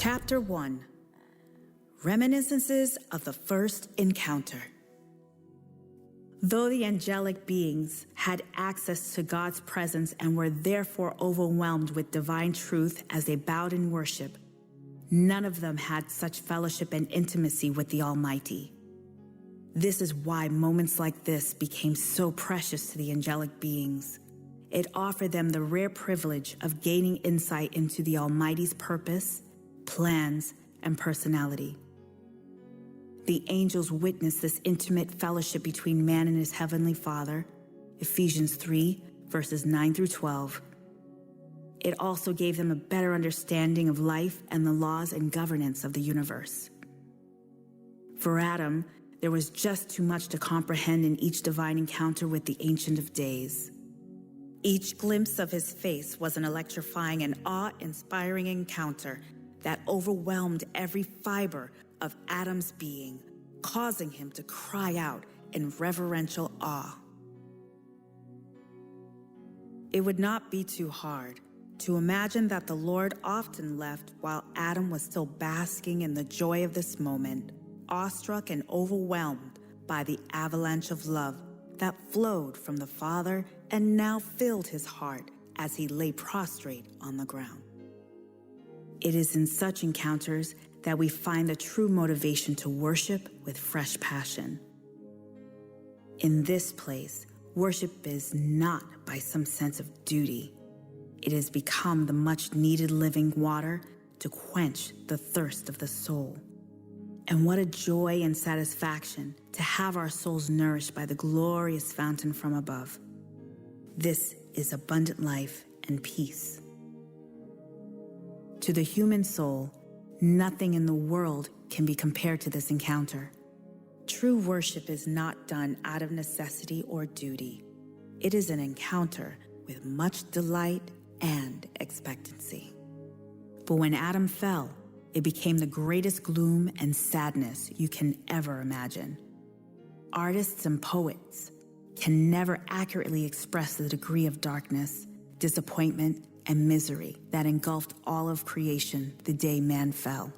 Chapter 1. Reminiscences of the First Encounter. Though the angelic beings had access to God's presence and were therefore overwhelmed with divine truth as they bowed in worship, none of them had such fellowship and intimacy with the Almighty. This is why moments like this became so precious to the angelic beings. It offered them the rare privilege of gaining insight into the Almighty's purpose, plans, and personality. The angels witnessed this intimate fellowship between man and his heavenly Father, Ephesians 3, verses 9 through 12. It also gave them a better understanding of life and the laws and governance of the universe. For Adam, there was just too much to comprehend in each divine encounter with the Ancient of Days. Each glimpse of his face was an electrifying and awe-inspiring encounter that overwhelmed every fiber of Adam's being, causing him to cry out in reverential awe. It would not be too hard to imagine that the Lord often left while Adam was still basking in the joy of this moment, awestruck and overwhelmed by the avalanche of love that flowed from the Father and now filled his heart as he lay prostrate on the ground. It is in such encounters that we find the true motivation to worship with fresh passion. In this place, worship is not by some sense of duty. It has become the much-needed living water to quench the thirst of the soul. And what a joy and satisfaction to have our souls nourished by the glorious fountain from above. This is abundant life and peace. To the human soul, nothing in the world can be compared to this encounter. True worship is not done out of necessity or duty. It is an encounter with much delight and expectancy. But when Adam fell, it became the greatest gloom and sadness you can ever imagine. Artists and poets can never accurately express the degree of darkness, disappointment, and misery that engulfed all of creation the day man fell.